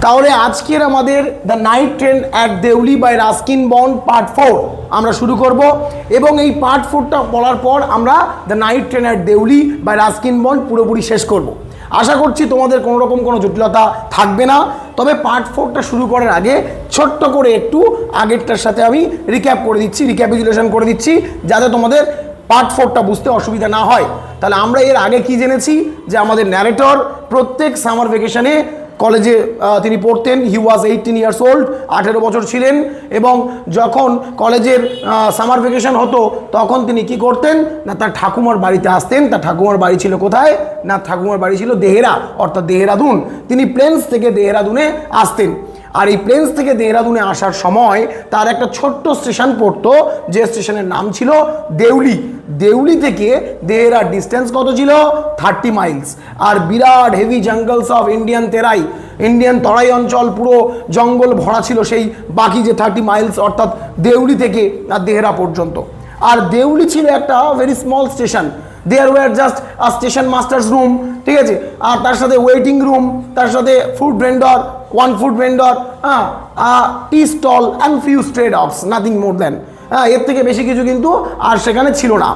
তাহলে আজকের আমাদের the night train at Deoli by Ruskin Bond part 4 আমরা শুরু করব এবং এই পার্ট 4টা বলার পর আমরা the night train at Deoli by Ruskin Bond পুরোপুরি শেষ করব। আশা করছি তোমাদের কোনো রকম কোনো জটিলতা থাকবে না। তবে পার্ট 4টা শুরু করার আগে ছোট্ট করে একটু আগেরটার সাথে আমি রিক্যাপিচুলেশন করে দিচ্ছি যাতে তোমাদের পার্ট 4টা বুঝতে অসুবিধা না হয়। তাহলে আমরা এর আগে কি জেনেছি যে আমাদের ন্যারেটর প্রত্যেক সামার ভ্যাকেশনে কলেজে তিনি পড়তেন। হি ওয়াজ 18 ইয়ার্স ওল্ড, 18 বছর ছিলেন এবং যখন কলেজের সামার ভ্যাকেশন হতো তখন তিনি কি করতেন না তার ঠাকুমার বাড়িতে আসতেন। তার ঠাকুমার বাড়ি ছিল কোথায় না ঠাকুমার বাড়ি ছিল দেহেরা অর্থাৎ দেহরাদুন। তিনি প্লেন্স থেকে দেহরাদুনে আসতেন আর এই প্লেন্স থেকে দেহরাদুনে আসার সময় তার একটা ছোট্ট স্টেশন পড়তো যে স্টেশনের নাম ছিল দেউলি। দেউলি থেকে দেহরার ডিস্টেন্স কত ছিল 30 মাইলস। আর বিরাট heavy jungles of Indian Terai অঞ্চল পুরো জঙ্গল ভরা ছিল সেই বাকি যে 30 মাইলস অর্থাৎ দেউলি থেকে আর দেহরা পর্যন্ত। আর দেউলি ছিল একটা very small station. There were just a station master's room, ঠিক আছে, আর তার সাথে ওয়েটিং রুম, তার সাথে food vendor, one food vendor, tea stall and few stray dogs, nothing more than. এর থেকে বেশি কিছু কিন্তু আর সেখানে ছিল না।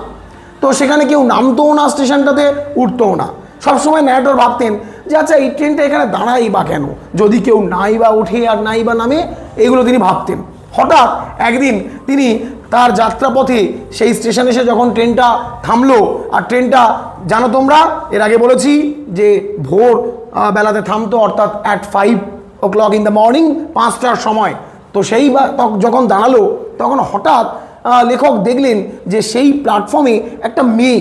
তো সেখানে কেউ নামতোও না, স্টেশনটাতে উঠতোও না। সবসময় ন্যারেটর ভাবতেন যে আচ্ছা এই ট্রেনটা এখানে দাঁড়াই বা কেন, যদি কেউ নাই বা ওঠে আর নাই বা নামে, এগুলো তিনি ভাবতেন। হঠাৎ একদিন তিনি তার যাত্রাপথে সেই স্টেশনে এসে যখন ট্রেনটা থামলো, আর ট্রেনটা জানো তোমরা এর আগে বলেছি যে ভোর বেলাতে থামতো অর্থাৎ at 5 o'clock in the morning, 5টার সময়। তো সেই যখন দাঁড়ালো তখন হঠাৎ লেখক দেখলেন যে সেই প্ল্যাটফর্মে একটা মেয়ে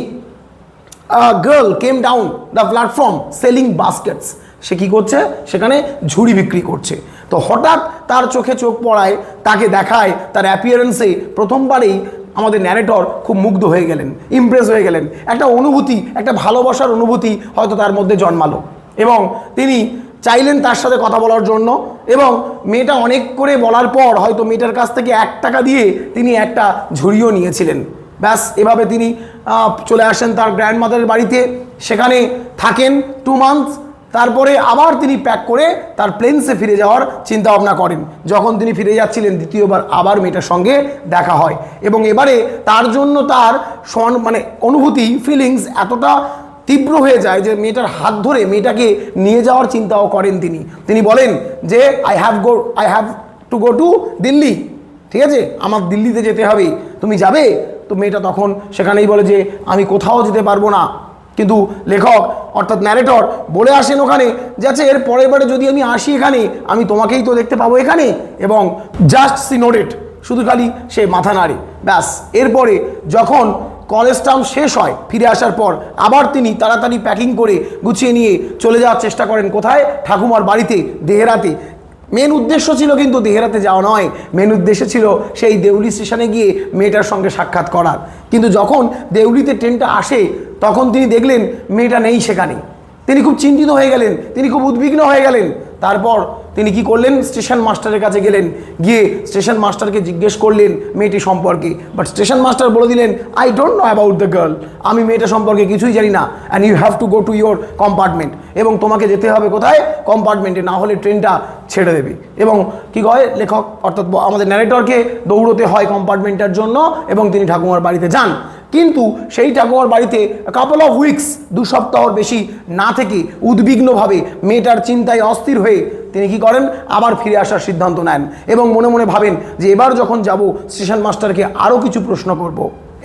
girl came down the platform selling baskets. সে কী করছে সেখানে ঝুড়ি বিক্রি করছে। তো হঠাৎ তার চোখে চোখ পড়ায়, তাকে দেখায়, তার অ্যাপিয়ারেন্সে প্রথমবারেই আমাদের ন্যারেটর খুব মুগ্ধ হয়ে গেলেন, ইমপ্রেস হয়ে গেলেন। একটা অনুভূতি, একটা ভালোবাসার অনুভূতি হয়তো তার মধ্যে জন্মালো এবং তিনি চাইলেন তার সাথে কথা বলার জন্য। এবং মেয়েটা অনেক করে বলার পর হয়তো মেয়েটার কাছ থেকে 1 টাকা দিয়ে তিনি একটা ঝুড়িও নিয়েছিলেন। ব্যাস এভাবে তিনি চলে আসেন তার গ্র্যান্ডমাদারের বাড়িতে, সেখানে থাকেন 2 মান্থস। তারপরে আবার তিনি প্যাক করে তার প্লেন্সে ফিরে যাওয়ার চিন্তা ভাবনা করেন। যখন তিনি ফিরে যাচ্ছিলেন দ্বিতীয়বার আবার মেয়েটার সঙ্গে দেখা হয় এবং এবারে তার জন্য তার অনুভূতি ফিলিংস এতটা তীব্র হয়ে যায় যে মেয়েটার হাত ধরে মেয়েটাকে নিয়ে যাওয়ার চিন্তাও করেন তিনি বলেন যে I have to go two Delhi, ঠিক আছে, আমার দিল্লিতে যেতে হবে, তুমি যাবে? তো মেয়েটা তখন সেখানেই বলে যে আমি কোথাও যেতে পারবো না। কিন্তু লেখক অর্থাৎ ন্যারেটর বলে আসেন ওখানে যে আচ্ছা এর পরের বারে যদি আমি আসি এখানে, আমি তোমাকেই তো দেখতে পাবো এখানে। এবং জাস্ট সি নোটেড, শুধু খালি সে মাথা নাড়ে। ব্যাস এরপরে যখন কলেজ টার্ম শেষ হয়, ফিরে আসার পর আবার তিনি তাড়াতাড়ি প্যাকিং করে গুছিয়ে নিয়ে চলে যাওয়ার চেষ্টা করেন। কোথায়? ঠাকুমার বাড়িতে, দেহরাতে। মেন উদ্দেশ্য ছিল কিন্তু দেহরাতে যাওয়া নয়, মেন উদ্দেশ্য ছিল সেই দেউলি স্টেশনে গিয়ে মেয়েটার সঙ্গে সাক্ষাৎ করার। কিন্তু যখন দেউলিতে ট্রেনটা আসে তখন তিনি দেখলেন মেয়েটা নেই সেখানে। তিনি খুব চিন্তিত হয়ে গেলেন, তিনি খুব উদ্বিগ্ন হয়ে গেলেন। তারপর তিনি কি করলেন? স্টেশন মাস্টারের কাছে গেলেন, গিয়ে স্টেশন মাস্টারকে জিজ্ঞেস করলেন মেয়েটি সম্পর্কে। বাট স্টেশন মাস্টার বলে দিলেন I don't know about the girl, আমি মেয়েটা সম্পর্কে কিছুই জানি না। And you have to go to your compartment, এবং তোমাকে যেতে হবে কোথায়? কম্পার্টমেন্টে, না হলে ট্রেনটা ছেড়ে দেবে। এবং কি কয় লেখক অর্থাৎ আমাদের ন্যারেটরকে দৌড়তে হয় কম্পার্টমেন্টের জন্য এবং তিনি ঠাকুমার বাড়িতে যান। কিন্তু সেই ঠাকুমার বাড়িতে কাপল অফ উইকস, 2 সপ্তাহর বেশি না থেকে উদ্বিগ্নভাবে মেয়েটার চিন্তায় অস্থির হয়ে তিনি কি করেন? আবার ফিরে আসার সিদ্ধান্ত নেন এবং মনে মনে ভাবেন যে এবার যখন যাব স্টেশন মাস্টারকে আরও কিছু প্রশ্ন করব।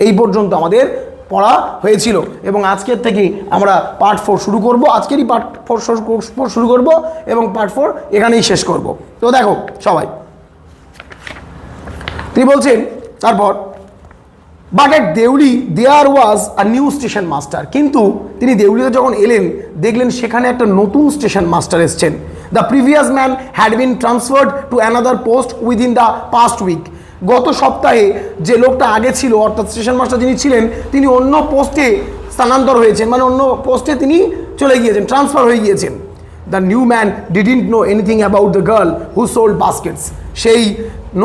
এই পর্যন্ত আমাদের পড়া হয়েছিল এবং আজকের থেকে আমরা পার্ট 4 শুরু করব। আজকেরই পার্ট 4 শুরু করব এবং পার্ট 4 এখানেই শেষ করব। তো দেখো সবাই, তিনি বলছেন তারপর but at Deoli there was a new station master. কিন্তু তিনি দেউলিতে যখন এলেন দেখলেন সেখানে একটা নতুন স্টেশন মাস্টার এসছেন। The previous man had been transferred to another post within the past week. গত সপ্তাহে যে লোকটা আগে ছিল অর্থাৎ স্টেশন মাস্টার যিনি ছিলেন তিনি অন্য পোস্টে স্থানান্তর হয়েছেন, মানে অন্য পোস্টে তিনি চলে গিয়েছেন, ট্রান্সফার হয়ে গিয়েছেন। The new man didn't know anything about the girl who sold Vazquez. সেই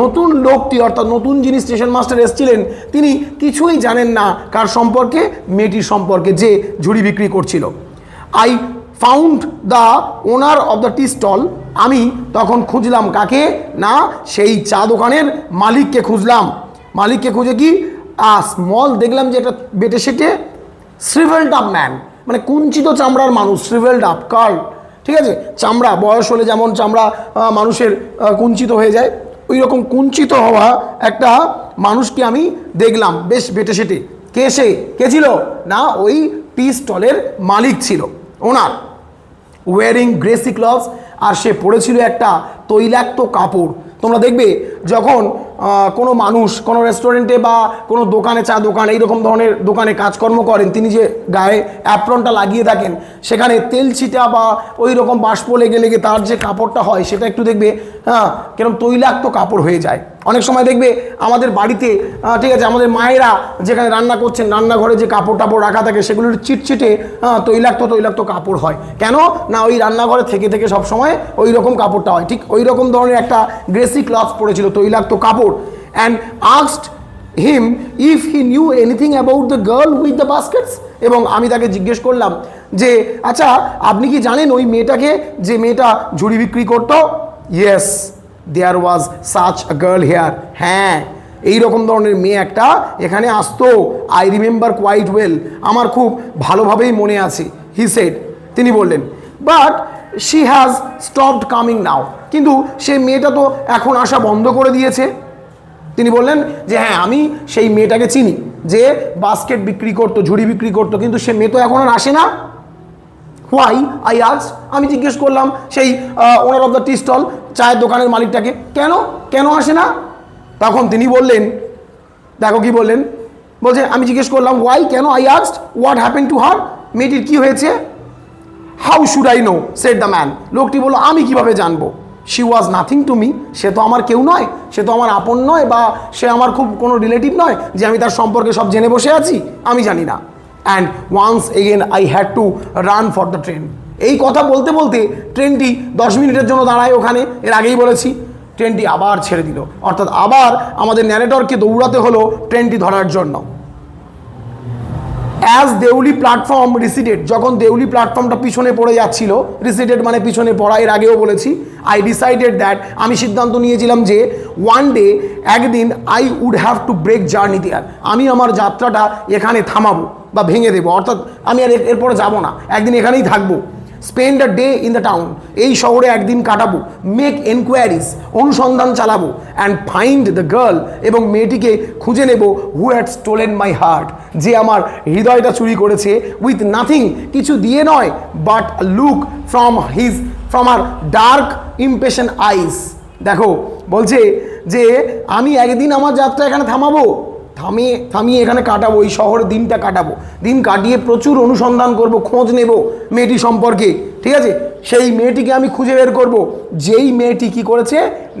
নতুন লোকটি অর্থাৎ নতুন যিনি স্টেশন মাস্টার এসেছিলেন তিনি কিছুই জানেন না কার সম্পর্কে? মেয়েটির সম্পর্কে যে ঝুড়ি বিক্রি করছিল। I found the owner of the tea stall, আমি তখন খুঁজলাম কাকে না সেই চা দোকানের মালিককে খুঁজলাম। মালিককে খুঁজে কি স্মল দেখলাম যে এটা বেটে সেটে শ্রিভেলড আপ ম্যান, মানে কুঞ্চিত চামড়ার মানুষ, শ্রিভেলড আপ কার্ল, ঠিক আছে, চামড়া বয়স হলে যেমন চামড়া মানুষের কুঞ্চিত হয়ে যায়, ওই রকম কুঞ্চিত হওয়া একটা মানুষকে আমি দেখলাম বেশ বেটে সেটে। কে ছিল না ওই টি স্টলের মালিক ছিল ওনার। ওয়ারিং গ্রেসি ক্লথস, আর সে পরেছিল একটা তৈলাক্ত কাপড়। তোমরা দেখবে যখন কোনো মানুষ কোনো রেস্টুরেন্টে বা কোনো দোকানে, চা দোকান এইরকম ধরনের দোকানে কাজকর্ম করেন, তিনি যে গায়ে অ্যাপ্রনটা লাগিয়ে থাকেন সেখানে তেল ছিটা বা ওই রকম বাষ্প লেগে লেগে তার যে কাপড়টা হয় সেটা একটু দেখবে কিরকম তৈলাক্ত কাপড় হয়ে যায়। অনেক সময় দেখবে আমাদের বাড়িতে, ঠিক আছে, আমাদের মায়েরা যেখানে রান্না করছেন রান্নাঘরে যে কাপড় টাপড় রাখা থাকে সেগুলোর চিটচিটে তৈলাক্ত কাপড় হয়। কেন না ওই রান্নাঘরে থেকে থেকে সবসময় ওই রকম কাপড়টা হয়। ঠিক ওই রকম ধরনের একটা গ্রেসি ক্লথ পরেছিল, তৈলাক্ত কাপড়। And asked him if he knew anything about the girl with the baskets, এবং আমি তাকে জিজ্ঞেস করলাম যে আচ্ছা আপনি কি জানেন ওই মেয়েটাকে, যে মেয়েটা ঝুড়ি বিক্রি করতো? Yes, there was such a girl here. হ্যাঁ, এইরকম ধরনের মেয়ে একটা এখানে আসতো। আই রিমেম্বার কোয়াইট ওয়েল, আমার খুব ভালোভাবেই মনে আছে। হি সেড, তিনি বললেন, but she has stopped coming now, কিন্তু সে মেয়েটা তো এখন আসা বন্ধ করে দিয়েছে। তিনি বললেন যে হ্যাঁ আমি সেই মেয়েটাকে চিনি যে বাস্কেট বিক্রি করতো, ঝুড়ি বিক্রি করতো, কিন্তু সে মেয়ে তো এখন আর আসে না। হোয়াই আই আস্কড, আমি জিজ্ঞেস করলাম সেই owner of the tea stall, চায়ের দোকানের মালিকটাকে, কেন আসে না? তখন তিনি বললেন, দেখো কি বললেন, বলছে আমি জিজ্ঞেস করলাম হোয়াই, কেন, I asked what happen to her, মেয়েটির কি হয়েছে? How should I know said the man, লোকটি বলল আমি কিভাবে জানবো? She was nothing to me, সে তো আমার কেউ নয়, সে তো আমার আপন নয়, বা সে আমার খুব কোনো রিলেটিভ নয় যে আমি তার সম্পর্কে সব জেনে বসে আছি, আমি জানি না। And once again I had to run for the train. এই কথা বলতে বলতে ট্রেনটি 10 মিনিটের জন্য দাঁড়ায় ওখানে, এর আগেই বলেছি। ট্রেনটি আবার ছেড়ে দিল, অর্থাৎ আবার আমাদের ন্যারেটরকে দৌড়াতে হলো ট্রেনটি ধরার জন্য। অ্যাজ দেউলি প্ল্যাটফর্ম রিসিডেড, যখন দেউলি প্ল্যাটফর্মটা পিছনে পড়ে যাচ্ছিল, রিসিডেড মানে পিছনে পড়া, এর আগেও বলেছি। আই ডিসাইডেড দ্যাট, আমি সিদ্ধান্ত নিয়েছিলাম যে ওয়ান ডে, একদিন, I would have to break journey there, আমি আমার যাত্রাটা এখানে থামাবো বা ভেঙে দেবো, অর্থাৎ আমি আর এরপরে যাবো না, একদিন এখানেই থাকবো। Spend a day in the town, এই শহরে একদিন কাটাবো। মেক এনকোয়ারিজ, অনুসন্ধান চালাবো। অ্যান্ড ফাইন্ড দ্য গার্ল, এবং মেয়েটিকে খুঁজে নেব, who had stolen my heart, যে আমার হৃদয়টা চুরি করেছে, উইথ নাথিং, কিছু দিয়ে নয়, but look from her dark impassion eyes. দেখো বলছে যে আমি একদিন আমার যাত্রা এখানে থামিয়ে এখানে কাটাবো, এই শহরে দিনটা কাটাবো, দিন কাটিয়ে প্রচুর অনুসন্ধান করব, খোঁজ নেব মেয়েটি সম্পর্কে, ঠিক আছে। সেই মেয়েটিকে আমি খুঁজে বের করব, যেই মেয়েটি কি করেছে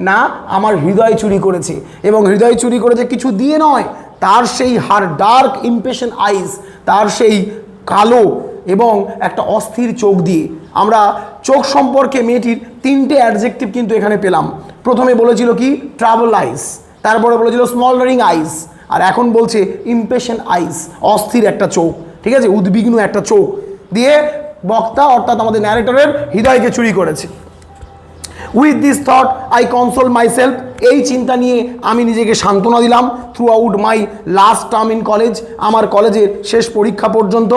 না আমার হৃদয় চুরি করেছে, এবং হৃদয় চুরি করেছে কিছু দিয়ে নয়, তার সেই হার ডার্ক ইমপ্রেশন আইস, তার সেই কালো এবং একটা অস্থির চোখ দিয়ে। আমরা চোখ সম্পর্কে মেয়েটির 3টে অ্যাডজেক্টিভ কিন্তু এখানে পেলাম। প্রথমে বলেছিল কি ট্রাভেল আইস, তারপরে বলেছিল স্মলডারিং আইস, আর এখন বলছে ইমপ্রেশন আইস, অস্থির একটা চোখ, ঠিক আছে, উদ্বিগ্ন একটা চোখ দিয়ে বক্তা অর্থাৎ আমাদের ন্যারেটরের হৃদয়কে চুরি করেছে। With this thought I console myself, এই চিন্তা নিয়ে আমি নিজেকে সান্ত্বনা দিলাম। Through out my last term in college, আমার কলেজের শেষ পরীক্ষা পর্যন্ত।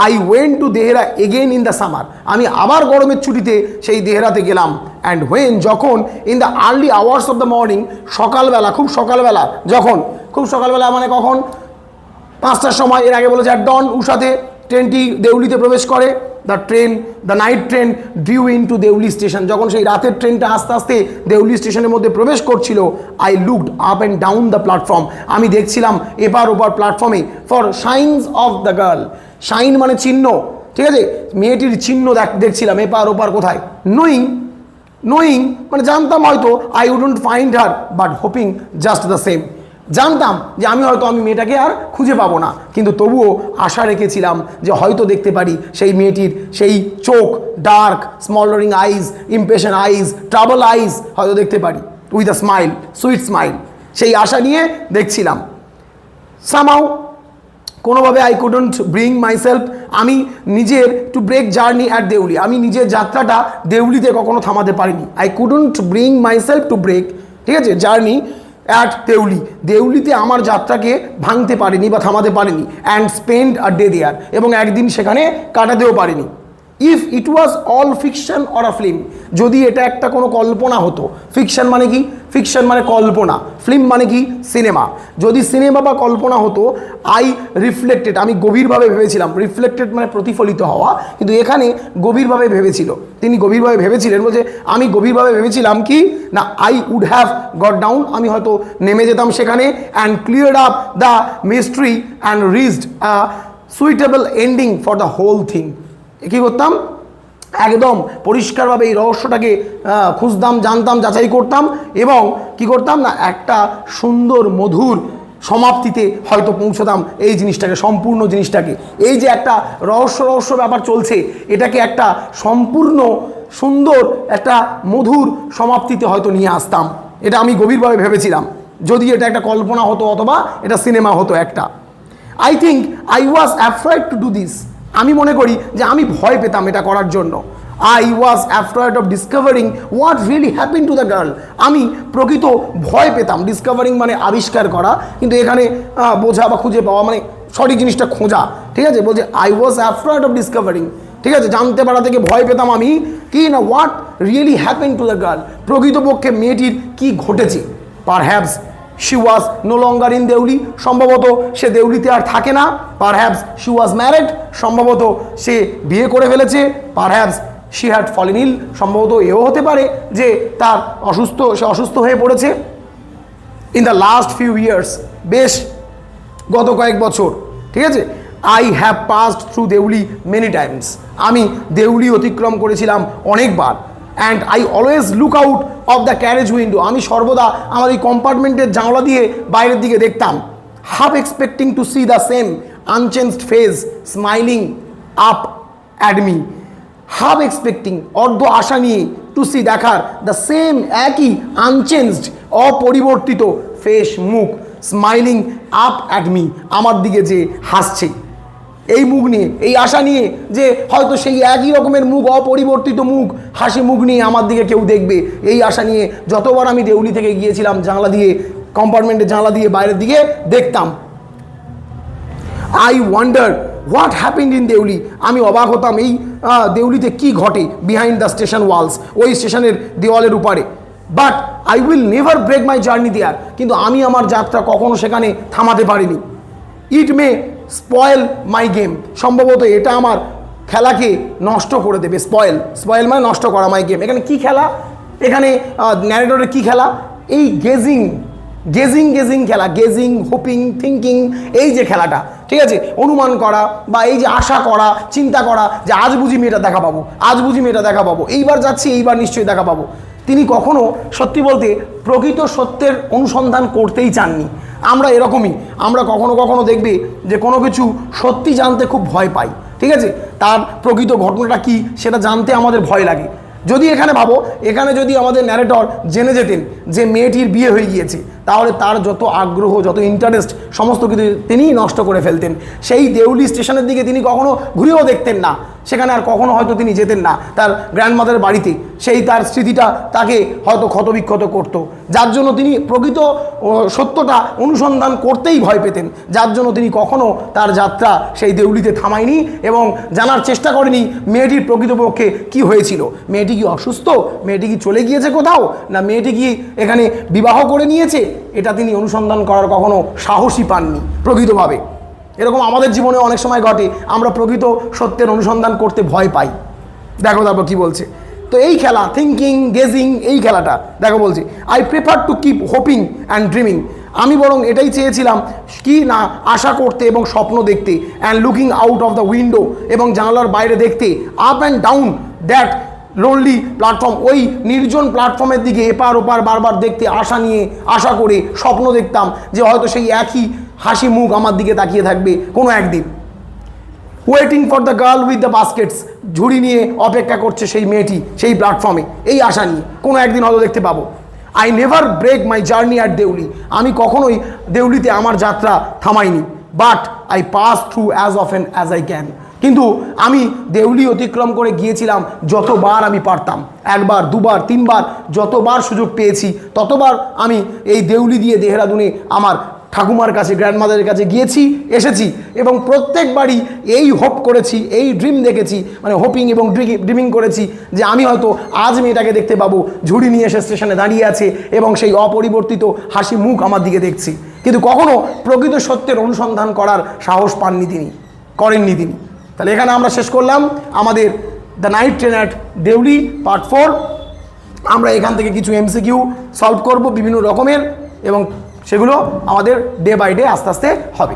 I went to Dehra again in the summer, আমি আবার গরমের ছুটিতে সেই দেহরাতে গেলাম। অ্যান্ড হোয়েন, যখন, in the early hours of the morning, সকালবেলা, খুব সকালবেলা, যখন, খুব সকালবেলা মানে কখন, 5টার সময়, এর আগে বলেছে অ্যাট ডন, উষাতে ট্রেনটি দেউলিতে প্রবেশ করে। The night train due in to Deoli station, যখন সেই রাতের ট্রেনটা আস্তে আস্তে দেউলি স্টেশনের মধ্যে প্রবেশ করছিল। I looked up and down the platform, আমি দেখছিলাম এপার ওপার প্ল্যাটফর্মে, for signs of the girl, sign মানে চিহ্ন, ঠিক আছে, মেয়েটির চিহ্ন দেখছিলাম এপার ওপার কোথায়। নোয়িং মানে জানতাম হয়তো I wouldn't find her, but hoping just the same, জানতাম যে আমি মেয়েটাকে আর খুঁজে পাবো না, কিন্তু তবুও আশা রেখেছিলাম যে হয়তো দেখতে পারি সেই মেয়েটির সেই চোখ, ডার্ক স্মলডারিং আইজ, ইমপ্রেশন আইজ, ট্রাভেল আইজ, হয়তো দেখতে পারি, with a smile, sweet smile, সেই আশা নিয়ে দেখছিলাম। সামহাউ কোনোভাবে আই কুডন্ট ব্রিং মাইসেলফ, আমি নিজের to break journey at Deoli, আমি নিজের যাত্রাটা দেউলিতে কখনো থামাতে পারিনি। I couldn't bring myself to break, ঠিক আছে, জার্নি অ্যাট দেউলি, দেউলিতে আমার যাত্রাকে ভাঙতে পারিনি বা থামাতে পারিনি। And spend a day there, এবং একদিন সেখানে কাটাতেও পারিনি। If it was all fiction or a film, যদি এটা একটা কোনো কল্পনা হতো, ফিকশন মানে কি, ফিকশন মানে কল্পনা, ফিল্ম মানে কি সিনেমা, যদি সিনেমা বা কল্পনা হতো, আই রিফ্লেক্টেড, আমি গভীরভাবে ভেবেছিলাম, রিফ্লেক্টেড মানে প্রতিফলিত হওয়া, কিন্তু এখানে গভীরভাবে ভেবেছিল, তিনি গভীরভাবে ভেবেছিলেন, বলছে আমি গভীরভাবে ভেবেছিলাম কি না, I would have got down, আমি হয়তো নেমে যেতাম সেখানে, and cleared up the mystery and reached a suitable ending for the whole thing. কী করতাম, একদম পরিষ্কারভাবে এই রহস্যটাকে খুঁজতাম, জানতাম, যাচাই করতাম, এবং কি করতাম না, একটা সুন্দর মধুর সমাপ্তিতে হয়তো পৌঁছতাম এই জিনিসটাকে, সম্পূর্ণ জিনিসটাকে। এই যে একটা রহস্য ব্যাপার চলছে, এটাকে একটা সম্পূর্ণ সুন্দর একটা মধুর সমাপ্তিতে হয়তো নিয়ে আসতাম, এটা আমি গভীরভাবে ভেবেছিলাম, যদি এটা একটা কল্পনা হতো অথবা এটা সিনেমা হতো একটা। I think I was afraid to do this, আমি মনে করি যে আমি ভয় পেতাম এটা করার জন্য। I was afraid of discovering what really happen to the girl, আমি প্রকৃত ভয় পেতাম, ডিসকভারিং মানে আবিষ্কার করা, কিন্তু এখানে বোঝা বা খুঁজে পাওয়া মানে সঠিক জিনিসটা খোঁজা, ঠিক আছে, বলছে I was afraid of discovering, ঠিক আছে, জানতে পারা থেকে ভয় পেতাম আমি, কি না what really happen to the girl, প্রকৃতপক্ষে মেয়েটির কি ঘটেছে। Perhaps she was no longer in Deoli, সম্ভবত সে দেউলিতে আর থাকে না। পারহ্যাপস শি ওয়াজ ম্যারিড, সম্ভবত সে বিয়ে করে ফেলেছে। Perhaps she had fallen ill, সম্ভবত এও হতে পারে যে সে অসুস্থ হয়ে পড়েছে। In the last few years, বেশ গত কয়েক বছর, ঠিক আছে, I have passed through Deoli many times, আমি দেউলি অতিক্রম করেছিলাম অনেকবার। And I always look out of the carriage window, আমি সর্বদা আমার এই কম্পার্টমেন্টের জানলা দিয়ে বাইরের দিকে দেখতাম। Half expecting to see the same unchanged face smiling up at me, half expecting অর্ধ আশা নিয়ে, টু সি দেখার, দ্য সেম একই আনচেঞ্জড অপরিবর্তিত ফেস মুখ, স্মাইলিং আপ অ্যাট মি আমার দিকে যে হাসছে, এই মুখ নিয়ে, এই আশা নিয়ে যে হয়তো সেই একই রকমের মুখ, অপরিবর্তিত মুখ, হাসি মুখ নিয়ে আমার দিকে কেউ দেখবে, এই আশা নিয়ে যতবার আমি দেউলি থেকে গিয়েছিলাম জানলা দিয়ে, কম্পার্টমেন্টের জানলা দিয়ে বাইরের দিকে দেখতাম। I wonder what happened in Deoli, আমি অবাক হতাম এই দেউলিতে কি ঘটে, বিহাইন্ড দ্য স্টেশন ওয়ালস, ওই স্টেশনের দেওয়ালের উপরে। But I will never break my journey there, কিন্তু আমি আমার যাত্রা কখনো সেখানে থামাতে পারিনি। ইট মে স্পয়েল মাই গেম, সম্ভবত এটা আমার খেলাকে নষ্ট করে দেবে। স্পয়েল মানে নষ্ট করা, মাই গেম, এখানে কি খেলা, এখানে ন্যারেটরের কি খেলা, এই গেজিং খেলা, গেজিং, হোপিং, থিঙ্কিং, এই যে খেলাটা, ঠিক আছে, অনুমান করা বা এই যে আশা করা, চিন্তা করা যে আজ বুঝি মেয়েটা দেখা পাবো, আজ বুঝি মেয়েটা দেখা পাবো, এইবার যাচ্ছি, এইবার নিশ্চয়ই দেখা পাবো। তিনি কখনো সত্যি বলতে প্রকৃত সত্যের অনুসন্ধান করতেই চাননি। আমরা এরকমই, আমরা কখনো কখনো দেখবে যে কোনো কিছু সত্যি জানতে খুব ভয় পাই, ঠিক আছে, তার প্রকৃত ঘটনাটা কি সেটা জানতে আমাদের ভয় লাগে। যদি এখানে ভাবো, এখানে যদি আমাদের ন্যারেটর জেনে যেতেন যে মেয়েটির বিয়ে হয়ে গিয়েছে, তাহলে তার যত আগ্রহ, যত ইন্টারেস্ট, সমস্ত কিছু তিনি নষ্ট করে ফেলতেন। সেই দেউলি স্টেশনের দিকে তিনি কখনো ঘুরেও দেখতেন না, সেখানে আর কখনো হয়তো তিনি যেতেন না তার গ্র্যান্ডমাদারের বাড়িতে, সেই তার স্মৃতিটা তাকে হয়তো ক্ষতবিক্ষত করত, যার জন্য তিনি প্রকৃত সত্যটা অনুসন্ধান করতেই ভয় পেতেন, যার জন্য তিনি কখনো তার যাত্রা সেই দেউলিতে থামায়নি এবং জানার চেষ্টা করেনি মেয়েটির প্রকৃতপক্ষে কি হয়েছিল। মেয়েটি কি অসুস্থ, মেয়েটি কি চলে গিয়েছে কোথাও, না মেয়েটি কি এখানে বিবাহ করে নিয়েছে, এটা তিনি অনুসন্ধান করার কখনো সাহসী পাননি প্রকৃতভাবে। এরকম আমাদের জীবনে অনেক সময় ঘটে, আমরা প্রকৃত সত্যের অনুসন্ধান করতে ভয় পাই। দেখো তারপর কি বলছে, তো এই খেলা থিঙ্কিং, গেজিং, এই খেলাটা দেখো বলছে, I prefer to keep hoping and dreaming, আমি বরং এটাই চেয়েছিলাম কি না, আশা করতে এবং স্বপ্ন দেখতে, and looking out of the window, এবং জানালার বাইরে দেখতে, up and down that lonely platform, ওই নির্জন প্ল্যাটফর্মের দিকে এপার ওপার বারবার দেখতে, আশা করে স্বপ্ন দেখতাম যে হয়তো সেই একই হাসি মুখ আমার দিকে তাকিয়ে থাকবে কোনো একদিন। Waiting for the girl with the baskets, ঝুড়ি নিয়ে অপেক্ষা করছে সেই মেয়েটি সেই প্ল্যাটফর্মে, এই আশা নিয়ে কোনো একদিন হয়তো দেখতে পাবো। I never break my journey at Deoli, আমি কখনোই দেউলিতে আমার যাত্রা থামাইনি। But I pass through as often as I can. কিন্তু আমি দেউলি অতিক্রম করে গিয়েছিলাম যতবার আমি পারতাম, একবার দুবার তিনবার, যতবার সুযোগ পেয়েছি ততবার আমি এই দেউলি দিয়ে দেহরাদুনে আমার ঠাকুমার কাছে, গ্র্যান্ডমাদারের কাছে গিয়েছি, এসেছি, এবং প্রত্যেকবারই এই হোপ করেছি, এই ড্রিম দেখেছি, মানে হোপিং এবং ড্রিমিং করেছি যে আমি হয়তো আজ মেয়েটাকে দেখতে পাবো, ঝুড়ি নিয়ে এসে স্টেশনে দাঁড়িয়ে আছে এবং সেই অপরিবর্তিত হাসি মুখ আমার দিকে দেখছি। কিন্তু কখনো প্রকৃত সত্যের অনুসন্ধান করার সাহস পাননি তিনি, করেননি তিনি। তাহলে এখানে আমরা শেষ করলাম আমাদের the night train at Deoli part 4। আমরা এখান থেকে কিছু এমসিকিউ সলভ করব বিভিন্ন রকমের, এবং সেগুলো আমাদের ডে বাই ডে আস্তে আস্তে হবে।